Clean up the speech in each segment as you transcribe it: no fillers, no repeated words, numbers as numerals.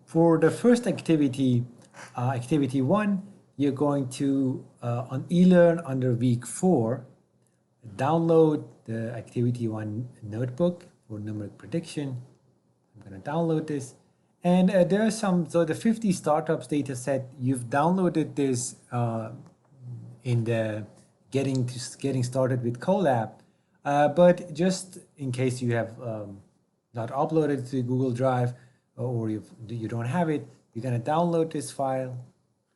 For the first activity, activity 1, you're going to, on eLearn under week 4, download the activity 1 notebook for numeric prediction. I'm going to download this. And there are some, so the 50 startups data set, you've downloaded this in the getting started with Colab. But just in case you have not uploaded to Google Drive or you don't have it, you're going to download this file,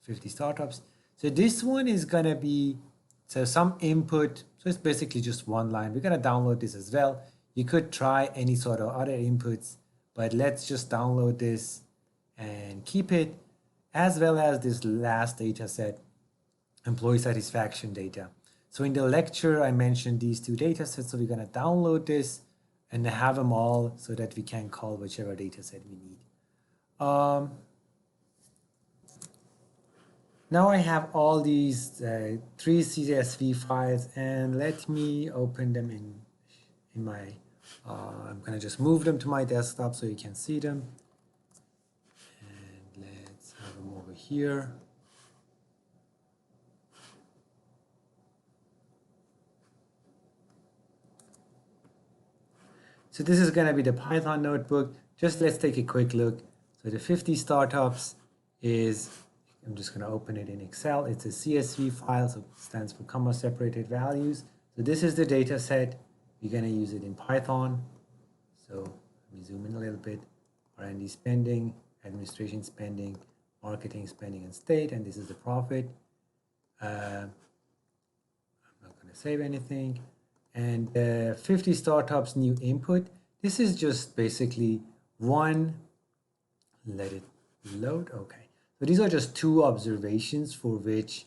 50 startups. So this one is going to be, so some input, so it's basically just one line. We're going to download this as well. You could try any sort of other inputs, but let's just download this and keep it, as well as this last data set, employee satisfaction data. So in the lecture, I mentioned these two data sets, so we're going to download this and have them all so that we can call whichever data set we need. Now I have all these 3 CSV files, and let me open them in my, I'm going to just move them to my desktop so you can see them. And let's have them over here. So this is going to be the Python notebook. Just let's take a quick look. So the 50 startups is, I'm just going to open it in Excel. It's a CSV file, so it stands for comma separated values. So this is the data set. We're going to use it in Python. So let me zoom in a little bit. R&D spending, administration spending, marketing spending, and state. And this is the profit. I'm not going to save anything. And 50 startups new input. This is just basically one, let it load, okay. So these are just 2 observations for which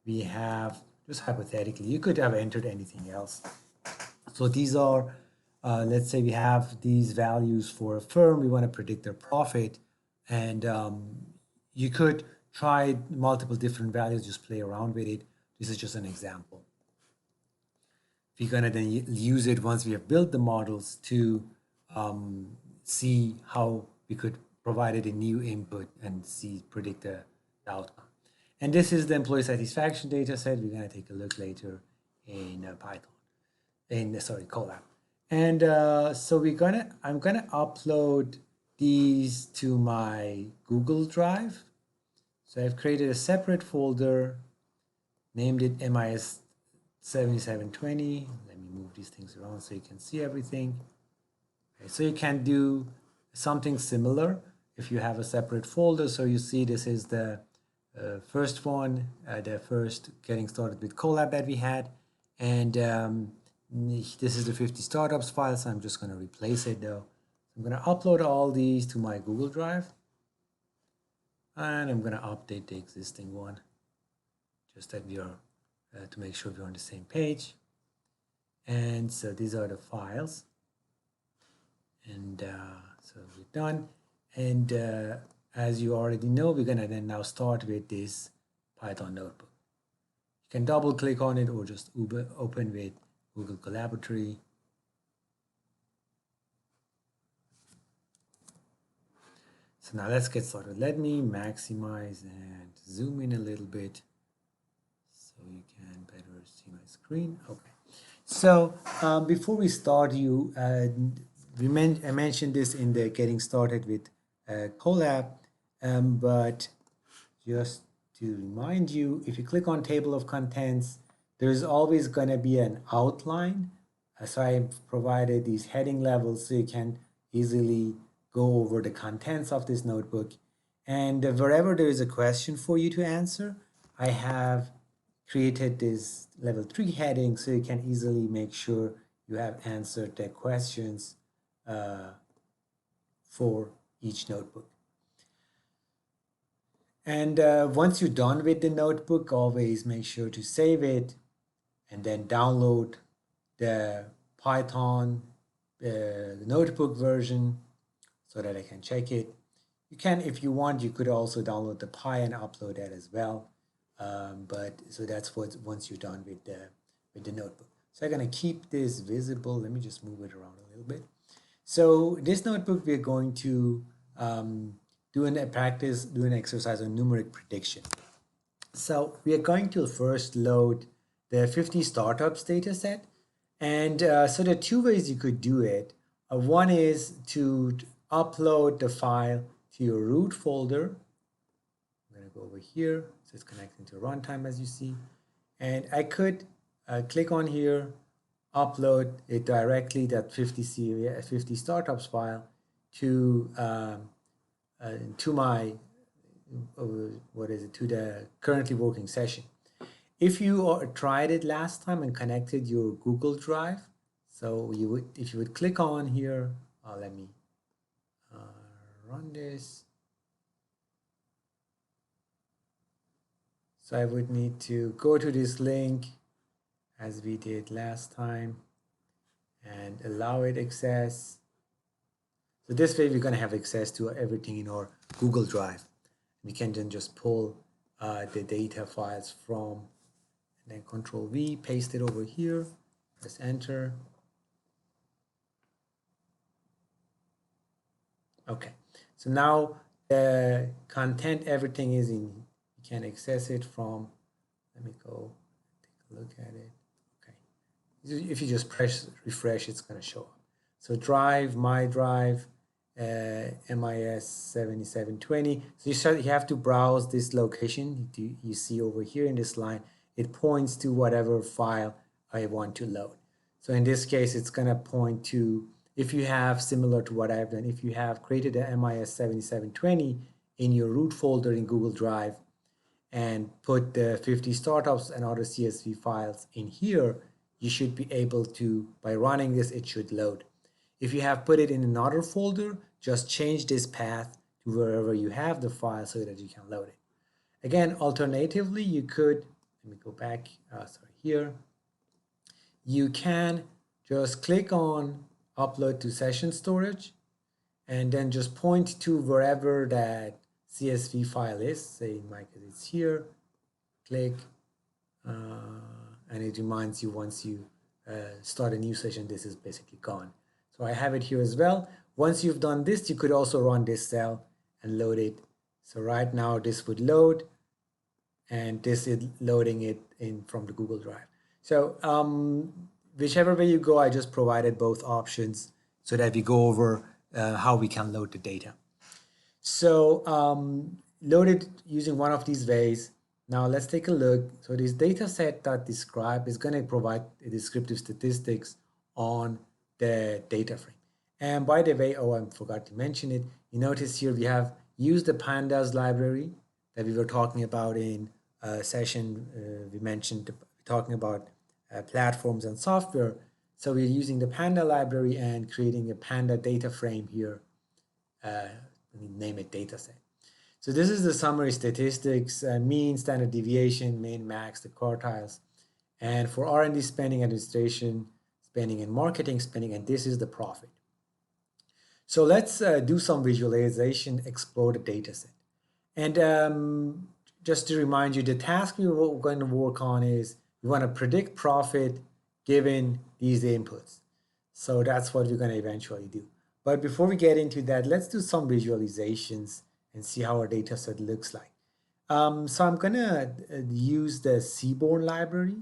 we have, just hypothetically, you could have entered anything else. So these are, let's say we have these values for a firm, we want to predict their profit, and you could try multiple different values, just play around with it. This is just an example. We're going to then use it once we have built the models to see how we could provide it a new input and predict the outcome. And this is the employee satisfaction data set. We're going to take a look later in Python, Colab. And so I'm going to upload these to my Google Drive. So I've created a separate folder, named it MIS7720. Let me move these things around so you can see everything. Okay, so you can do something similar if you have a separate folder. So you see this is the first one, the first getting started with Colab that we had. And this is the 50 startups file, so I'm just going to replace it though. I'm going to upload all these to my Google Drive. And I'm going to update the existing one, just that we are to make sure we're on the same page. And so these are the files. And so we're done. And as you already know, we're going to then now start with this Python notebook. You can double click on it or just open with Google Collaboratory. So now let's get started. Let me maximize and zoom in a little bit so you can better see my screen. Okay. So before we start, I mentioned this in the getting started with Colab, but just to remind you, if you click on table of contents, there's always going to be an outline. So I've provided these heading levels so you can easily go over the contents of this notebook. And wherever there is a question for you to answer, I have created this level 3 heading so you can easily make sure you have answered the questions for each notebook. And once you're done with the notebook, always make sure to save it and then download the Python notebook version so that I can check it. You can, if you want, you could also download the Py and upload that as well. But so that's what once you're done with the notebook. So I'm going to keep this visible. Let me just move it around a little bit. So this notebook, we're going to doing a practice, doing an exercise on numeric prediction. So we are going to first load the 50 startups data set. And so there are two ways you could do it. One is to upload the file to your root folder. I'm going to go over here. So it's connecting to runtime, as you see. And I could click on here, upload it directly, that 50 startups file, to my to the currently working session. If you tried it last time and connected your Google Drive, so if you would click on here, let me run this. So I would need to go to this link as we did last time and allow it access. So this way we're going to have access to everything in our Google Drive. We can then just pull the data files from, and then Control V, paste it over here, press enter. Okay, so now the content, everything is in, you can access it from, let me go take a look at it. Okay, if you just press refresh, it's going to show up. So drive, my drive, MIS7720. So you have to browse this location. You see over here in this line, it points to whatever file I want to load. So in this case, it's going to point to, if you have, similar to what I've done, if you have created a MIS7720 in your root folder in Google Drive and put the 50 startups and other CSV files in here, you should be able to, by running this, it should load. If you have put it in another folder, just change this path to wherever you have the file so that you can load it. Again, alternatively, you could, let me go back, here. You can just click on upload to session storage and then just point to wherever that CSV file is. Say in my case, it's here. Click, and it reminds you once you start a new session, this is basically gone. So I have it here as well. Once you've done this, you could also run this cell and load it. So right now this would load, and this is loading it in from the Google Drive. So whichever way you go, I just provided both options so that we go over how we can load the data. So load it using one of these ways. Now let's take a look. So this dataset.describe is going to provide descriptive statistics on the data frame. And by the way, I forgot to mention it. You notice here we have used the pandas library that we were talking about in session. We mentioned talking about platforms and software. So we're using the panda library and creating a panda data frame here. We name it dataset. So this is the summary statistics, mean, standard deviation, min, max, the quartiles. And for R&D spending, administration spending, and marketing spending, and this is the profit. So let's do some visualization, explore the dataset. And just to remind you, the task we're going to work on is we want to predict profit given these inputs. So that's what we're going to eventually do. But before we get into that, let's do some visualizations and see how our data set looks like. So I'm going to use the Seaborn library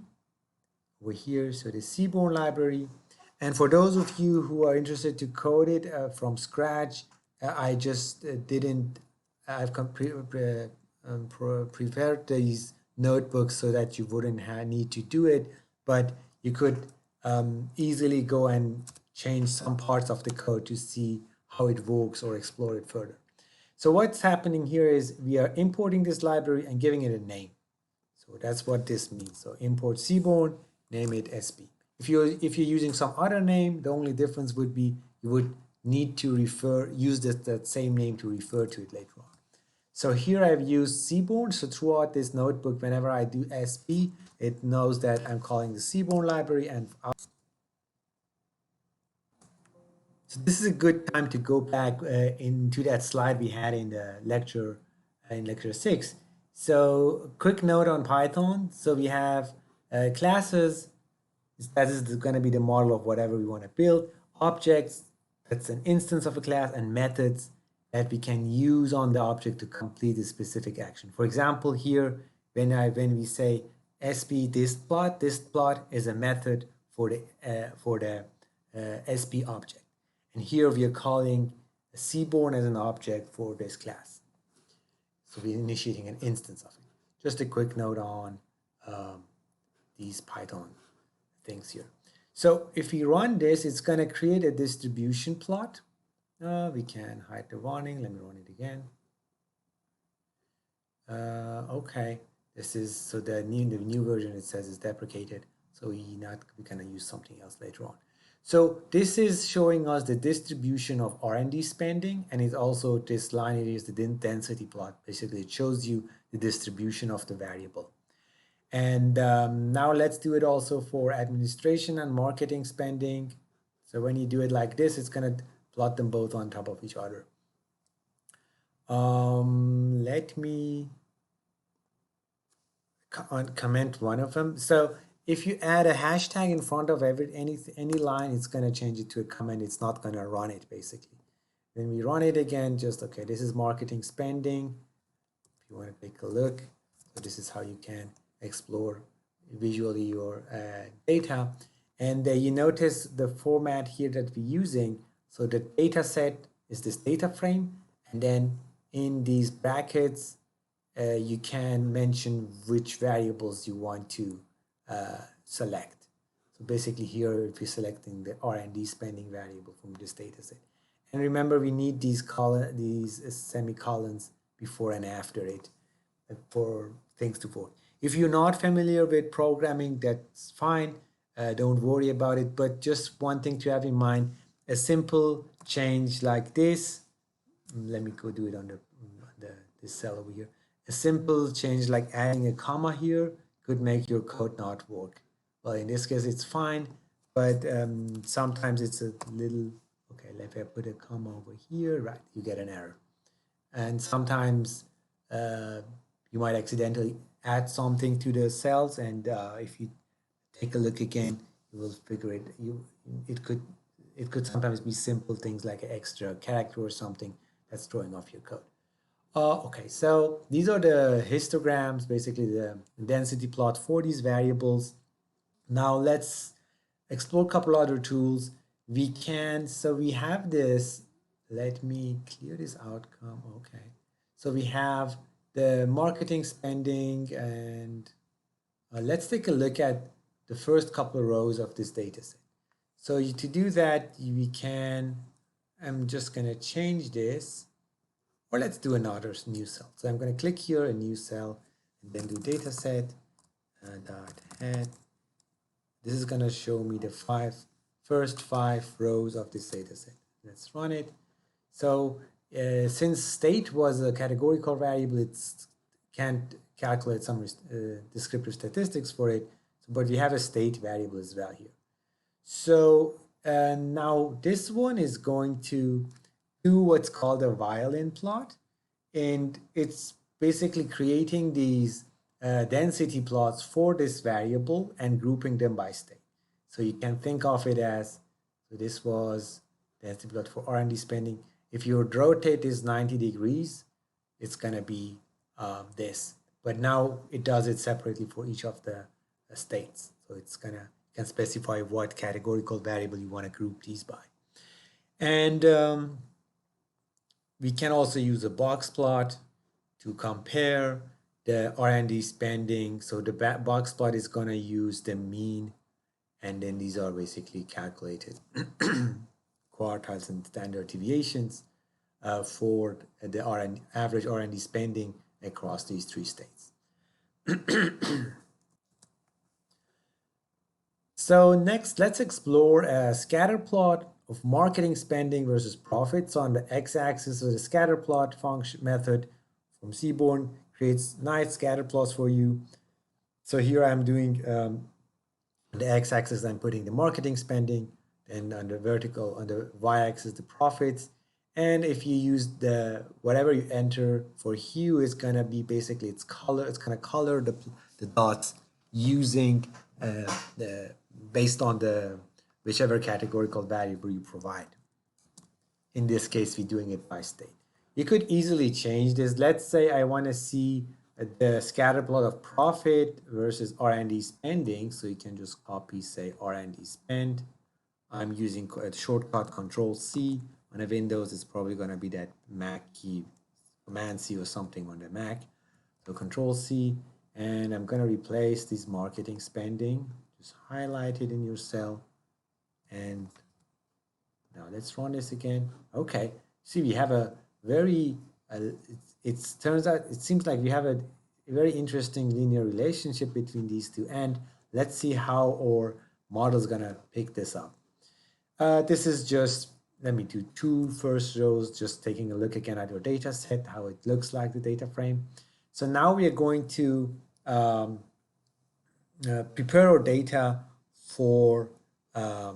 over here. So the Seaborn library. And for those of you who are interested to code it from scratch, I just I've prepared these notebooks so that you wouldn't need to do it, but you could easily go and change some parts of the code to see how it works or explore it further. So what's happening here is we are importing this library and giving it a name. So that's what this means. So import Seaborn, name it SB. If you're using some other name, the only difference would be you would need to use that same name to refer to it later on. So here I've used Seaborn. So throughout this notebook, whenever I do SB, it knows that I'm calling the Seaborn library. And so this is a good time to go back into that slide we had in the lecture, in lecture 6. So quick note on Python. So we have classes. That is going to be the model of whatever we want to build. Objects, that's an instance of a class, and methods. that we can use on the object to complete a specific action. For example, here, when we say SP this plot is a method for the SP object. And here we are calling Seaborn as an object for this class. So we're initiating an instance of it. Just a quick note on these Python things here. So if we run this, it's going to create a distribution plot. We can hide the warning. Let me run it again. Okay, this is, so the new version, it says is deprecated. So we're going to use something else later on. So this is showing us the distribution of R&D spending, and it's also, this line here is the density plot. Basically, it shows you the distribution of the variable. And now let's do it also for administration and marketing spending. So when you do it like this, it's going to plot them both on top of each other. Let me comment one of them. So if you add a hashtag in front of any line, it's going to change it to a comment. It's not going to run it, basically. When we run it again, just, okay, this is marketing spending. If you want to take a look, so this is how you can explore visually your data. And you notice the format here that we're using. So the data set is this data frame. And then in these brackets, you can mention which variables you want to select. So basically here, if you're selecting the R&D spending variable from this data set. And remember, we need these semicolons before and after it for things to work. If you're not familiar with programming, that's fine. Don't worry about it. But just one thing to have in mind, a simple change like this. Let me go do it on this cell over here. A simple change like adding a comma here could make your code not work. Well, in this case, it's fine, but sometimes it's a little, okay, if I put a comma over here, right, you get an error. And sometimes you might accidentally add something to the cells, and if you take a look again, you will figure it. It could sometimes be simple things like an extra character or something that's throwing off your code. Okay, so these are the histograms, basically the density plot for these variables. Now let's explore a couple other tools. We have this, let me clear this outcome, okay. So we have the marketing spending, and let's take a look at the first couple of rows of this data set. So to do that, we can, I'm just gonna change this, or let's do another new cell. So I'm going to click here, a new cell, and then do data set dot head. This is going to show me the first five rows of this data set. Let's run it. So since state was a categorical variable, it can't calculate some descriptive statistics for it, but we have a state variable as well here. So now this one is going to do what's called a violin plot, and it's basically creating these density plots for this variable and grouping them by state. So you can think of it as, so this was density plot for R&D spending. If you would rotate this 90 degrees, it's going to be this. But now it does it separately for each of the states. So it's going to, you can specify what categorical variable you want to group these by. And we can also use a box plot to compare the R&D spending. So the box plot is going to use the mean, and then these are basically calculated quartiles and standard deviations for the average R&D spending across these three states. So next, let's explore a scatter plot of marketing spending versus profits. So on the x-axis of the scatter plot function method from Seaborn creates nice scatter plots for you. So here I'm doing the x-axis, I'm putting the marketing spending, and on the vertical, on the y-axis, the profits. And if you use the, whatever you enter for hue is gonna be basically its color, it's gonna color the dots using based on the whichever categorical variable you provide. In this case, we're doing it by state. You could easily change this. Let's say I want to see the scatter plot of profit versus R&D spending. So you can just copy, say, R&D spend. I'm using a shortcut Control-C. On a Windows, it's probably going to be that Mac key, Command-C or something on the Mac. So Control-C, and I'm going to replace this marketing spending. Just highlight it in your cell. And now let's run this again. Okay, see, we have a very, it turns out, it seems like we have a very interesting linear relationship between these two. And let's see how our model is going to pick this up. This is just, let me do two first rows, just taking a look again at your data set, how it looks like the data frame. So now we are going to prepare our data for the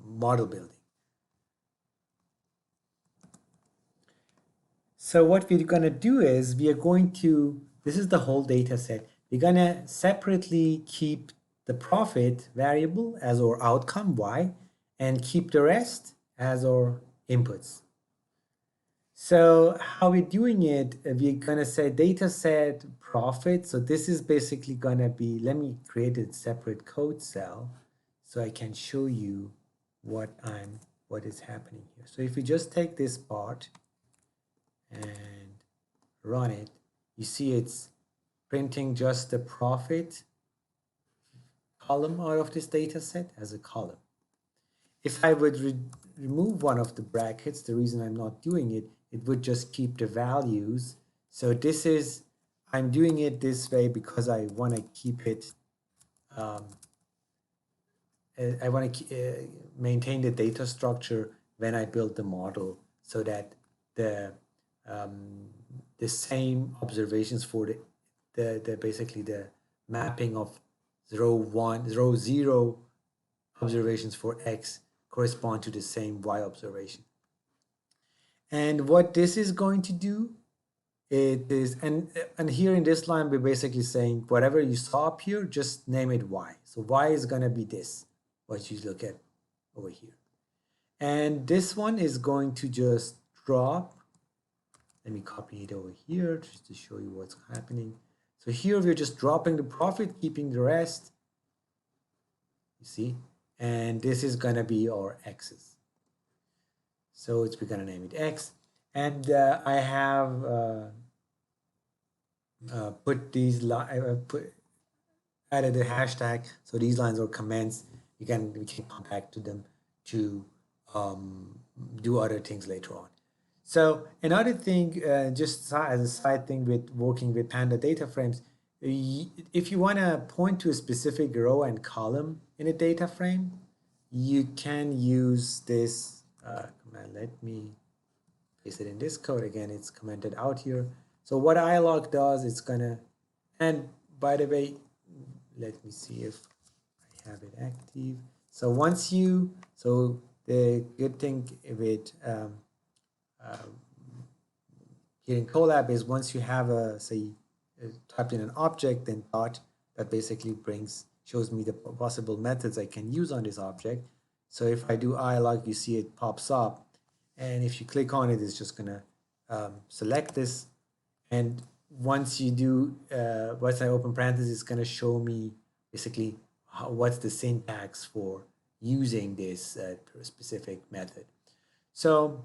model building. So what we're going to do is we are going to, this is the whole data set. We're going to separately keep the profit variable as our outcome, y, and keep the rest as our inputs. So how we're doing it, we're going to say data set profit. So this is basically going to be, let me create a separate code cell so I can show you what is happening here. So if we just take this part and run it, you see it's printing just the profit column out of this data set as a column. If I would remove one of the brackets, the reason I'm not doing it, it would just keep the values. So this is, I'm doing it this way because I want to keep it, I want to maintain the data structure when I build the model so that the same observations for the basically the mapping of row 0 observations for X correspond to the same Y observation. And what this is going to do, it is, and here in this line, we're basically saying whatever you saw up here, just name it Y. So Y is going to be this, what you look at over here. And this one is going to just drop. Let me copy it over here just to show you what's happening. So here we're just dropping the profit, keeping the rest. You see? And this is going to be our X's. So we're going to name it X. And I have put these, added a hashtag. So these lines are comments. We can come back to them to do other things later on. So another thing, just as a side thing with working with Panda data frames, if you want to point to a specific row and column in a data frame, you can use this command. Let me paste it in this code again. It's commented out here. So what ilog does, it's gonna, and by the way, let me see if I have it active. So once you, so the good thing with here in Colab is once you have a, say, typed in an object, then dot, that basically shows me the possible methods I can use on this object. So if I do ilog, you see it pops up. And if you click on it, it's just going to select this. And once you do, once I open parentheses, it's going to show me basically what's the syntax for using this specific method. So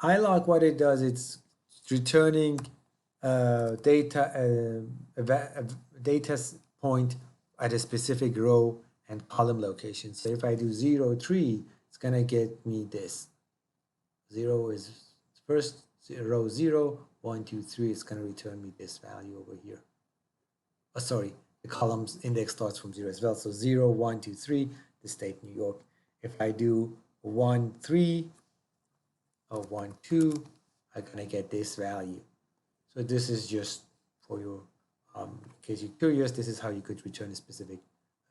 ilog, what it does, it's returning data point at a specific row and column location. So if I do 0, 3, it's going to get me this. 0 is first, row 0, 1, 2, 3, it's going to return me this value over here. Oh, sorry, the column's index starts from 0 as well. So 0, 1, 2, 3, the state New York. If I do 1, 3, or 1, 2, I'm going to get this value. So this is just for your, in case you're curious, this is how you could return a specific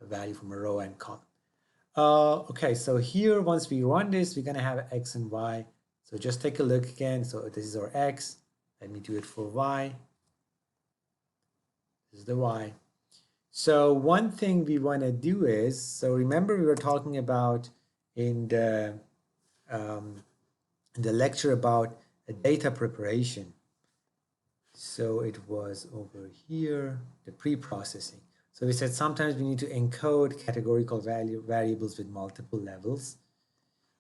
value from a row and column. Okay, so here, once we run this, we're going to have X and Y. So just take a look again. So this is our X. Let me do it for Y. This is the Y. So one thing we want to do is, so remember we were talking about in the in the lecture about data preparation. So it was over here, the pre-processing. So we said sometimes we need to encode categorical variables with multiple levels.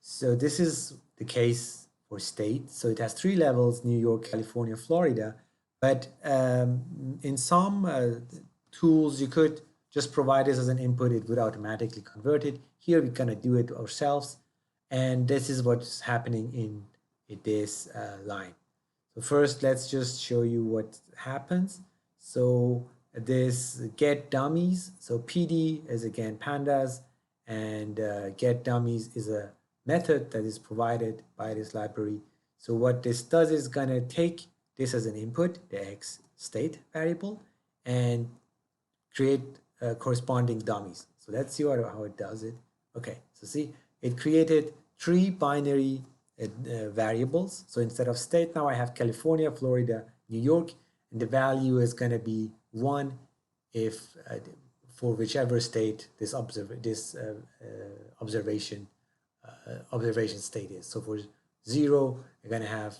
So this is the case for state. So it has 3 levels: New York, California, Florida. But in some tools, you could just provide this as an input. It would automatically convert it. Here, we're going to do it ourselves. And this is what's happening in this line. So first, let's just show you what happens. So this get dummies. So PD is again pandas, and get dummies is a method that is provided by this library. So what this does is going to take this as an input, the X state variable, and create corresponding dummies. So let's see how it does it. Okay, so see, it created 3 binary variables. So instead of state, now I have California, Florida, New York, and the value is going to be 1 if for whichever state this observation state is. So for 0, you're going to have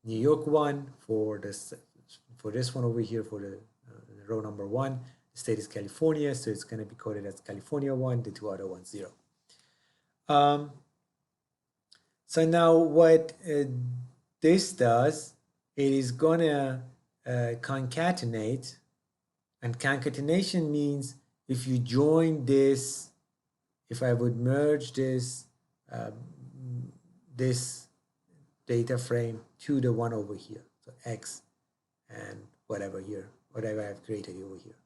New York 1. For this one over here, for the row number 1, the state is California, so it's going to be coded as California 1, the 2 other ones 0. So now what this does, it is going to concatenate, and concatenation means if you join this, if I would merge this this data frame to the one over here, so X and whatever I've created over here.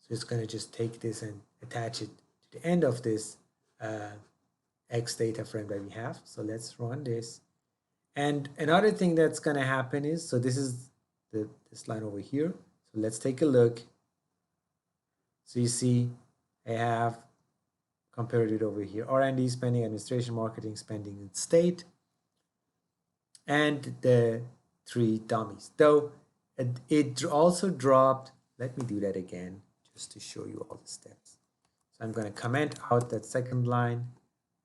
So it's going to just take this and attach it to the end of this X data frame that we have. So let's run this. And another thing that's going to happen is, so this is this line over here. So let's take a look. So you see I have compared it over here: R&D spending, administration, marketing spending, and state, and the 3 dummies. Though it also dropped, let me do that again just to show you all the steps. So I'm going to comment out that second line,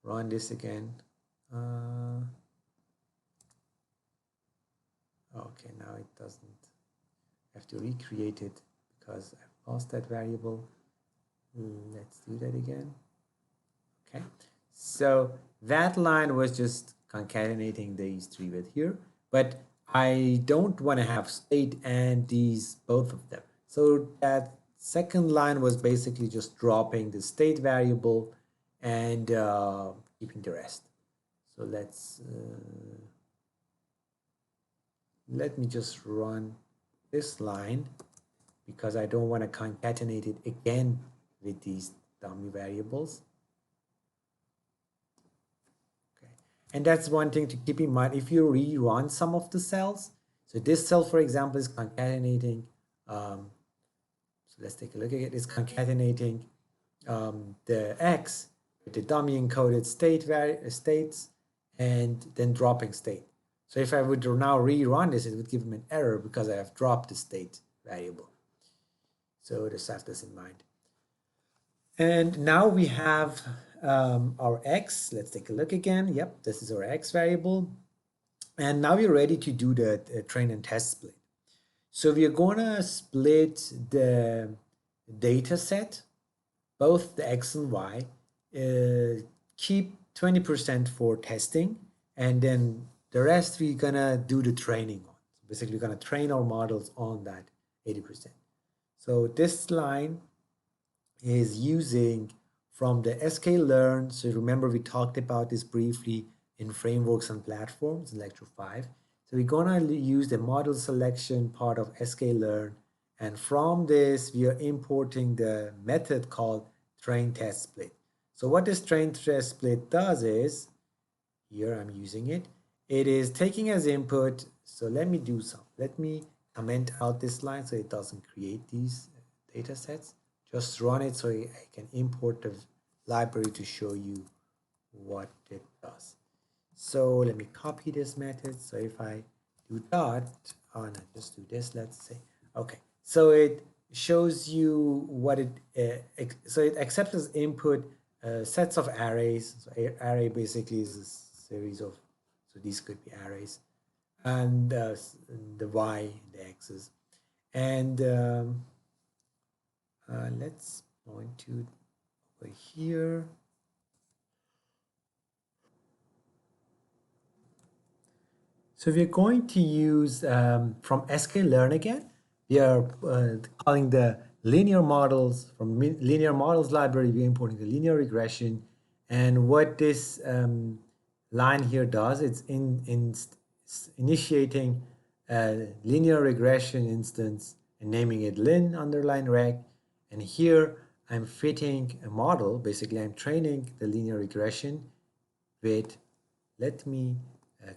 run this again. Okay, now it doesn't. I have to recreate it because I've lost that variable. Let's do that again. Okay, so that line was just concatenating these 3 with here, but I don't want to have state and these, both of them. So that second line was basically just dropping the state variable and keeping the rest. So let me just run this line because I don't want to concatenate it again with these dummy variables. Okay, and that's one thing to keep in mind if you rerun some of the cells. So this cell, for example, is concatenating. So let's take a look at it. It's concatenating the X with the dummy encoded states and then dropping state. So if I would now rerun this, it would give me an error because I have dropped the state variable. So just have this in mind. And now we have our X. Let's take a look again. Yep, this is our X variable. And now we're ready to do the train and test split. So we are going to split the data set, both the X and Y, keep 20% for testing, and then the rest we're going to do the training on. So basically, we're going to train our models on that 80%. So this line is using from the sklearn. So remember, we talked about this briefly in frameworks and platforms in lecture 5. So we're going to use the model selection part of sklearn. And from this, we are importing the method called train test split. So what this train test split does is, here I'm using it, it is taking as input. So let me do some. Let me comment out this line so it doesn't create these data sets. Just run it so I can import the library to show you what it does. So let me copy this method. So if I do dot, oh no, just do this, let's say. Okay, so it shows you what so it accepts as input sets of arrays. So array basically is a series of So these could be arrays, and the y, the x's. And let's point to over here. So we're going to use from sklearn again. We are calling the linear models from linear models library. We're importing the linear regression, and what this line here does, it's initiating a linear regression instance and naming it lin underline reg. And here I'm fitting a model. Basically, I'm training the linear regression with, let me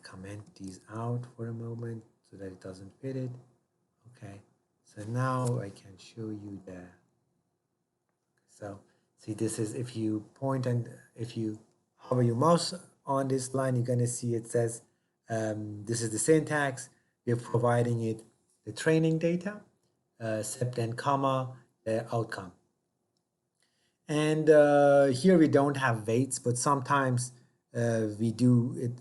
comment these out for a moment so that it doesn't fit it. Okay, so now I can show you the, so see, this is, if you point and if you hover your mouse on this line, you're going to see it says this is the syntax. We're providing it the training data, except then comma, the outcome. And here we don't have weights, but sometimes we do it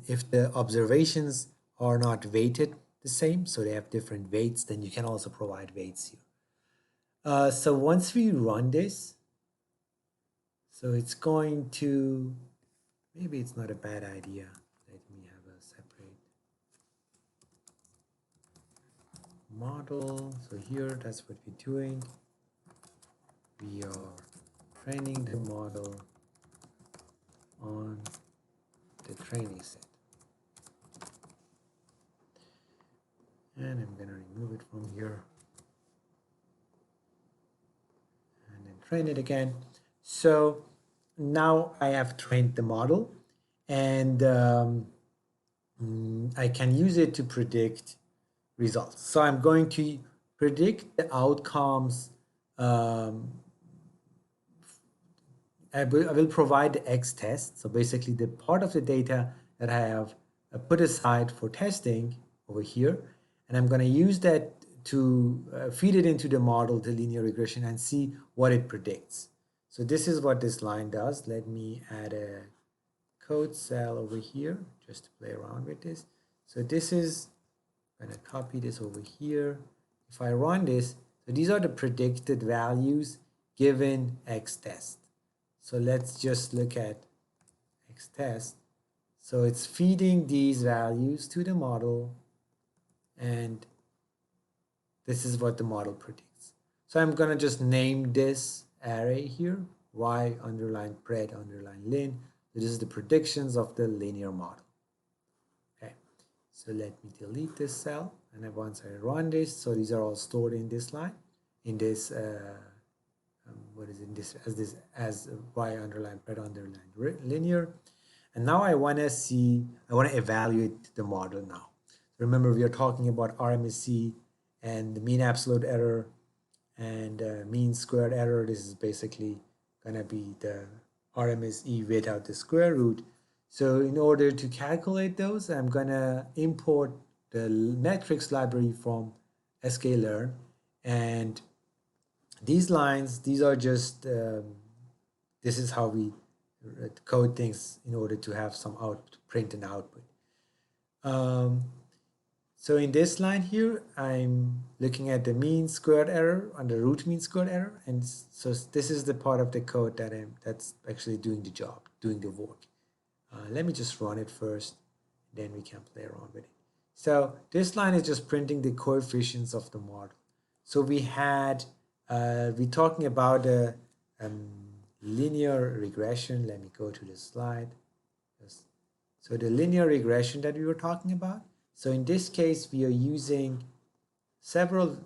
if the observations are not weighted the same, so they have different weights, then you can also provide weights here. So once we run this, so it's going to, maybe it's not a bad idea. Let me have a separate model. So here, that's what we're doing. We are training the model on the training set. And I'm going to remove it from here and then train it again. So now I have trained the model, and I can use it to predict results. So I'm going to predict the outcomes. I will provide the X test. So basically the part of the data that I have put aside for testing over here, and I'm going to use that to feed it into the model, the linear regression, and see what it predicts. So this is what this line does. Let me add a code cell over here just to play around with this. So this is, I'm going to copy this over here. If I run this, so these are the predicted values given X test. So let's just look at X test. So it's feeding these values to the model, and this is what the model predicts. So I'm going to just name this array here, y underline pred underline lin. So this is the predictions of the linear model. Okay, so let me delete this cell, and then once I run this, so these are all stored in this line, in this what is in this as y underline pred underline linear. And now I want to see, I want to evaluate the model now. Remember, we are talking about RMSE and the mean absolute error and mean squared error. This is basically going to be the RMSE without the square root. So in order to calculate those, I'm going to import the metrics library from sklearn. And these lines, these are just, this is how we code things in order to have some print and output. So in this line here, I'm looking at the mean squared error and the root mean squared error. And so this is the part of the code that's actually doing the job, doing the work. Let me just run it first, then we can play around with it. So this line is just printing the coefficients of the model. So we had, we're talking about a linear regression. Let me go to the slide. So the linear regression that we were talking about. So in this case, we are using several,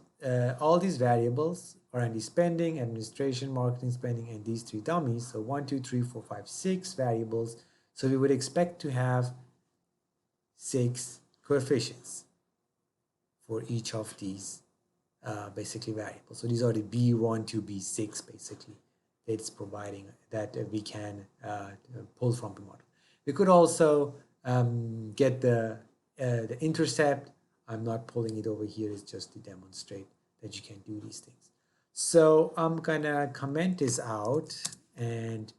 all these variables, R&D spending, administration, marketing spending, and these three dummies. So 1, 2, 3, 4, 5, 6 variables. So we would expect to have 6 coefficients for each of these basically variables. So these are the B1 to B6 basically. It's providing that we can pull from the model. We could also get the intercept. I'm not pulling it over here. It's just to demonstrate that you can do these things. So I'm gonna comment this out, and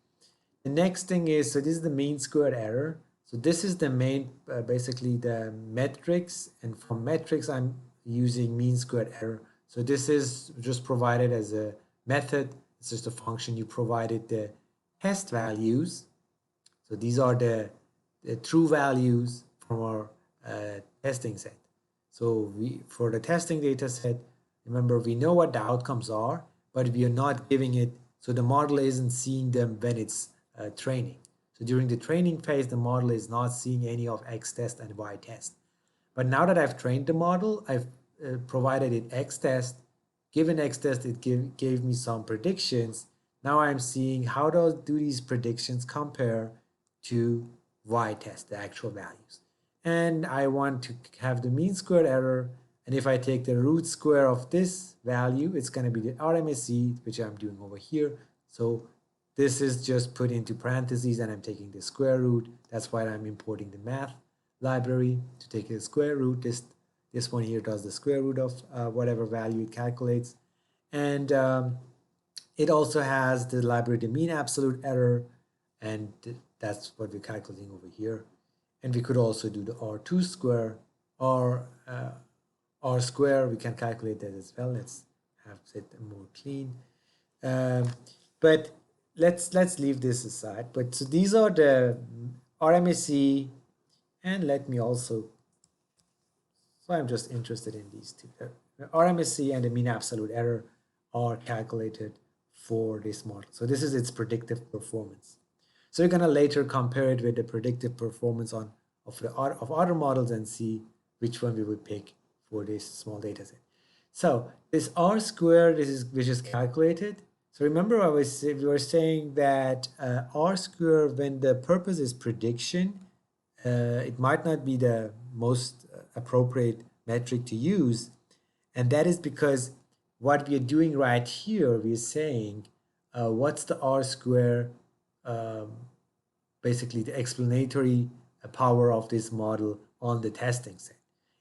the next thing is, so this is the mean squared error. So this is the main, basically the metrics, and from metrics I'm using mean squared error. So this is just provided as a method. It's just a function. You provided the test values. So these are the true values from our testing set. So for the testing data set, remember we know what the outcomes are, but we are not giving it, so the model isn't seeing them when it's training. So during the training phase, the model is not seeing any of X test and Y test. But now that I've trained the model, I've provided it X test. Given X test, it gave me some predictions. Now I'm seeing how do these predictions compare to Y test, the actual values. And I want to have the mean squared error. And if I take the root square of this value, it's going to be the RMSE, which I'm doing over here. So this is just put into parentheses and I'm taking the square root. That's why I'm importing the math library to take the square root. This one here does the square root of whatever value it calculates. And it also has the library, the mean absolute error, and that's what we're calculating over here. And we could also do the R2 square or R square. We can calculate that as well. Let's have it more clean. But let's leave this aside. But so these are the RMSE, and let me also, so I'm just interested in these two. RMSE and the mean absolute error are calculated for this model. So this is its predictive performance. So you're gonna later compare it with the predictive performance of other models and see which one we would pick for this small data set. So this R squared, which is calculated. So remember we were saying that R squared, when the purpose is prediction, it might not be the most appropriate metric to use. And that is because what we are doing right here, we're saying what's the R square, basically the explanatory power of this model on the testing set.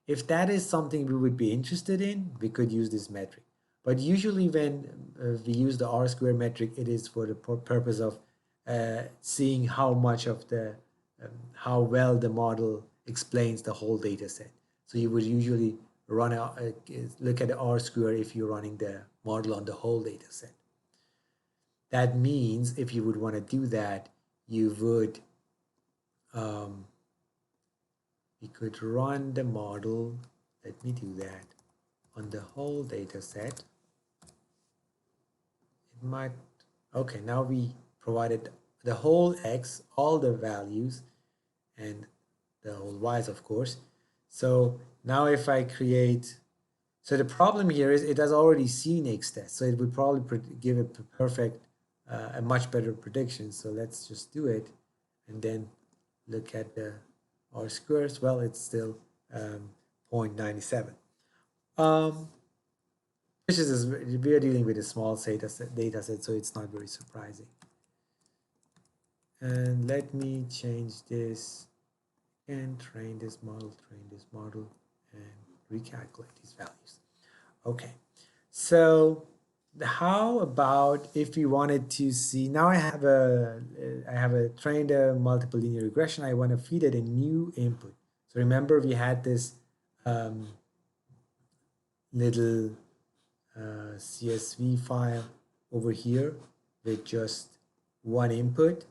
If that is something we would be interested in, we could use this metric. But usually when we use the R square metric, it is for the purpose of seeing how much of the, how well the model explains the whole data set. So you would usually run look at the R square if you're running the model on the whole data set. That means if you would want to do that, you would, we could run the model, let me do that, on the whole data set. It might, okay, now we provided the whole X, all the values, and the whole Y's, of course. So now if I create, so the problem here is it has already seen X test, so it would probably give a perfect, a much better prediction. So let's just do it and then look at the R squares. Well, it's still 0.97. Which is, we are dealing with a small data set, so it's not very surprising. And let me change this and train this model, and recalculate these values. Okay, so how about if we wanted to see, now I have a trained multiple linear regression. I want to feed it a new input. So remember we had this little CSV file over here with just one input.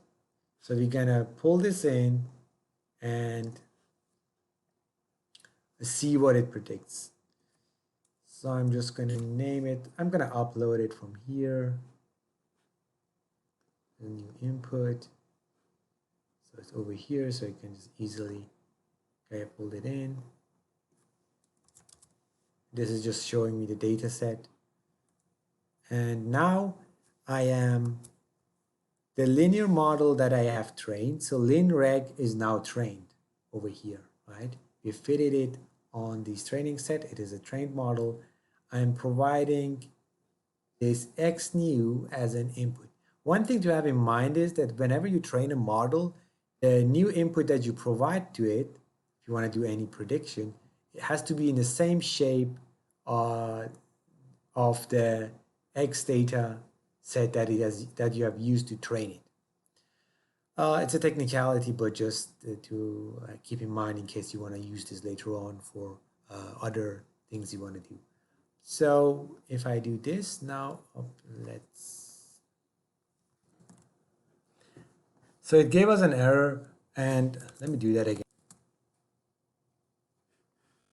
So we're gonna pull this in and see what it predicts. So I'm just going to name it, I'm going to upload it from here, a new input. So it's over here, so you can just easily, okay, pull it in. This is just showing me the data set. And now I am the linear model that I have trained. So linreg is now trained over here, right? We fitted it on this training set. It is a trained model. I'm providing this X new as an input. One thing to have in mind is that whenever you train a model, the new input that you provide to it, if you want to do any prediction, it has to be in the same shape of the X data set that you have used to train it. It's a technicality, but just to keep in mind in case you want to use this later on for other things you want to do. So if I do this now, so it gave us an error, and let me do that again.